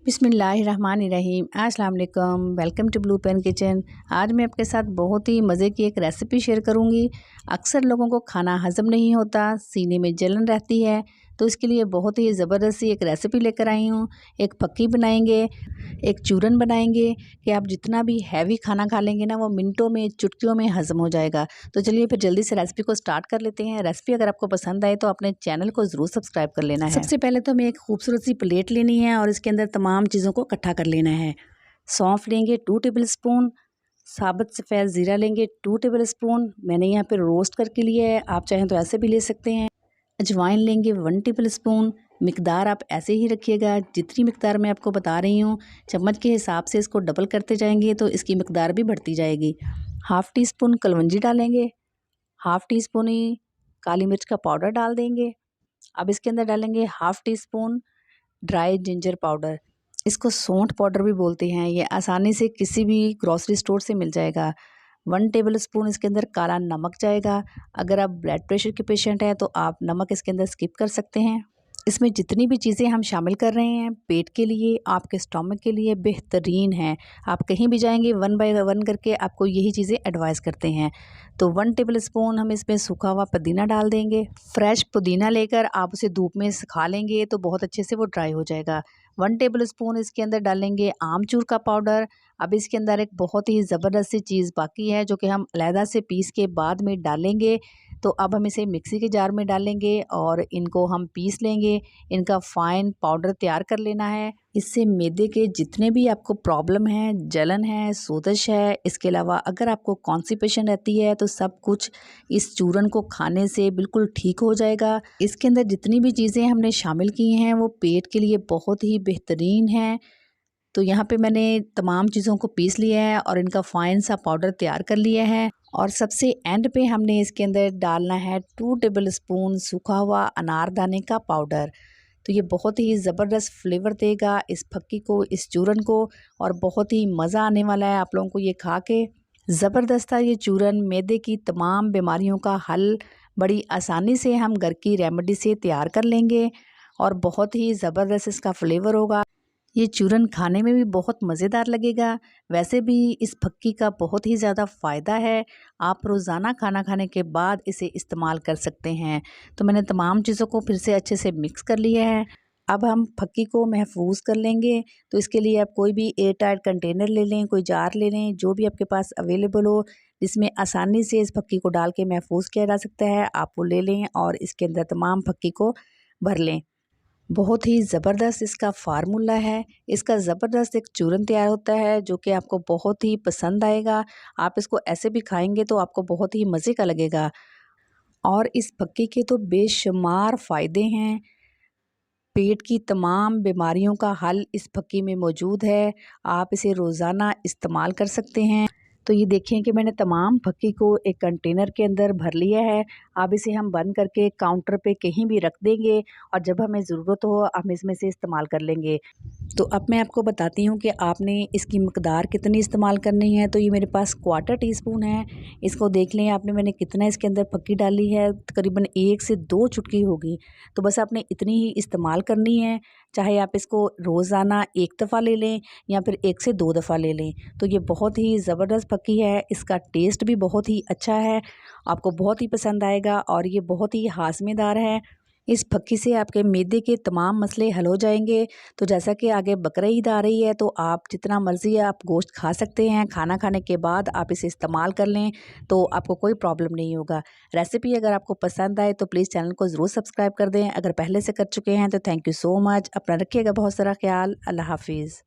बिस्मिल्लाहिर्रहमानिर्रहीम। अस्सलाम वालेकुम। Welcome to blue pen kitchen. आज मैं आपके साथ बहुत ही मज़े की एक रेसिपी शेयर करूंगी। अक्सर लोगों को खाना हज़म नहीं होता, सीने में जलन रहती है, तो इसके लिए बहुत ही ज़बरदस्त सी एक रेसिपी लेकर आई हूँ। एक फक्की बनाएंगे, एक चूरन बनाएंगे कि आप जितना भी हैवी खाना खा लेंगे ना, वो मिनटों में, चुटकियों में हज़म हो जाएगा। तो चलिए फिर जल्दी से रेसिपी को स्टार्ट कर लेते हैं। रेसिपी अगर आपको पसंद आए तो अपने चैनल को ज़रूर सब्सक्राइब कर लेना है। सबसे पहले तो हमें एक खूबसूरत सी प्लेट लेनी है और इसके अंदर तमाम चीज़ों को इकट्ठा कर लेना है। सौंफ लेंगे 2 टेबल स्पून, साबुत सफ़ेद ज़ीरा लेंगे 2 टेबल स्पून, मैंने यहाँ पे रोस्ट करके लिया है, आप चाहें तो ऐसे भी ले सकते हैं। अजवाइन लेंगे 1 टेबल स्पून। मिकदार आप ऐसे ही रखिएगा, जितनी मिकदार मैं आपको बता रही हूँ चम्मच के हिसाब से इसको डबल करते जाएंगे तो इसकी मिकदार भी बढ़ती जाएगी। हाफ़ टी स्पून कलवंजी डालेंगे, हाफ़ टी स्पून ही काली मिर्च का पाउडर डाल देंगे। अब इसके अंदर डालेंगे half tea spoon dry ginger powder, इसको सौंठ पाउडर भी बोलते हैं। ये आसानी से किसी भी ग्रॉसरी स्टोर से मिल जाएगा। 1 टेबल स्पून इसके अंदर काला नमक जाएगा। अगर आप ब्लड प्रेशर के पेशेंट हैं तो आप नमक इसके अंदर स्किप कर सकते हैं। इसमें जितनी भी चीज़ें हम शामिल कर रहे हैं पेट के लिए, आपके स्टमक के लिए बेहतरीन है। आप कहीं भी जाएंगे 1 बाय 1 करके आपको यही चीज़ें एडवाइस करते हैं। तो 1 टेबल स्पून हम इसमें सूखा हुआ पुदीना डाल देंगे। फ्रेश पुदीना लेकर आप उसे धूप में सुखा लेंगे तो बहुत अच्छे से वो ड्राई हो जाएगा। 1 टेबल स्पून इसके अंदर डालेंगे आमचूर का पाउडर। अब इसके अंदर एक बहुत ही ज़बरदस्त सी चीज़ बाकी है जो कि हम अलहदा से पीस के बाद में डालेंगे। तो अब हम इसे मिक्सी के जार में डालेंगे और इनको हम पीस लेंगे। इनका फ़ाइन पाउडर तैयार कर लेना है। इससे मैदे के जितने भी आपको प्रॉब्लम है, जलन है, सोज़श है, इसके अलावा अगर आपको कॉन्स्टिपेशन रहती है तो सब कुछ इस चूरन को खाने से बिल्कुल ठीक हो जाएगा। इसके अंदर जितनी भी चीज़ें हमने शामिल की हैं वो पेट के लिए बहुत ही बेहतरीन है। तो यहाँ पे मैंने तमाम चीज़ों को पीस लिया है और इनका फ़ाइन सा पाउडर तैयार कर लिया है। और सबसे एंड पे हमने इसके अंदर डालना है 2 टेबल स्पून सूखा हुआ अनारदाने का पाउडर। तो ये बहुत ही ज़बरदस्त फ्लेवर देगा इस फक्की को, इस चूरन को, और बहुत ही मज़ा आने वाला है आप लोगों को ये खा के। ज़बरदस्त था ये चूरन। मैदे की तमाम बीमारियों का हल बड़ी आसानी से हम घर की रेमेडी से तैयार कर लेंगे और बहुत ही ज़बरदस्त इसका फ्लेवर होगा। ये चूरन खाने में भी बहुत मज़ेदार लगेगा। वैसे भी इस फक्की का बहुत ही ज़्यादा फ़ायदा है। आप रोज़ाना खाना खाने के बाद इसे इस्तेमाल कर सकते हैं। तो मैंने तमाम चीज़ों को फिर से अच्छे से मिक्स कर लिया है। अब हम फक्की को महफूज़ कर लेंगे। तो इसके लिए आप कोई भी एयर टाइट कंटेनर ले लें, कोई जार ले लें, जो भी आपके पास अवेलेबल हो, जिसमें आसानी से इस फक्की को डाल के महफूज़ किया जा सकता है, आप वो ले लें और इसके अंदर तमाम फक्की को भर लें। बहुत ही ज़बरदस्त इसका फ़ार्मूला है। इसका ज़बरदस्त एक चूरन तैयार होता है जो कि आपको बहुत ही पसंद आएगा। आप इसको ऐसे भी खाएँगे तो आपको बहुत ही मज़े का लगेगा। और इस फक्की के तो बेशुमार फ़ायदे हैं। पेट की तमाम बीमारियों का हल इस फक्की में मौजूद है। आप इसे रोज़ाना इस्तेमाल कर सकते हैं। तो ये देखें कि मैंने तमाम फक्की को एक कंटेनर के अंदर भर लिया है। अब इसे हम बंद करके काउंटर पे कहीं भी रख देंगे और जब हमें ज़रूरत हो हम इसमें से इस्तेमाल कर लेंगे। तो अब मैं आपको बताती हूँ कि आपने इसकी मकदार कितनी इस्तेमाल करनी है। तो ये मेरे पास 1/4 टीस्पून है। इसको देख लें आपने मैंने कितना इसके अंदर फक्की डाली है, तकरीबन 1 से 2 चुटकी होगी। तो बस आपने इतनी ही इस्तेमाल करनी है। चाहे आप इसको रोज़ाना 1 दफ़ा ले लें या फिर 1 से 2 दफ़ा ले लें। तो ये बहुत ही ज़बरदस्त फक्की है। इसका टेस्ट भी बहुत ही अच्छा है, आपको बहुत ही पसंद आएगा और ये बहुत ही हाज़मेदार है। इस फक्की से आपके मैदे के तमाम मसले हल हो जाएंगे। तो जैसा कि आगे बकरीद आ रही है तो आप जितना मर्ज़ी आप गोश्त खा सकते हैं। खाना खाने के बाद आप इसे इस्तेमाल कर लें तो आपको कोई प्रॉब्लम नहीं होगा। रेसिपी अगर आपको पसंद आए तो प्लीज़ चैनल को ज़रूर सब्सक्राइब कर दें। अगर पहले से कर चुके हैं तो थैंक यू सो मच। अपना रखिएगा बहुत सारा ख्याल। अल्लाह हाफिज़।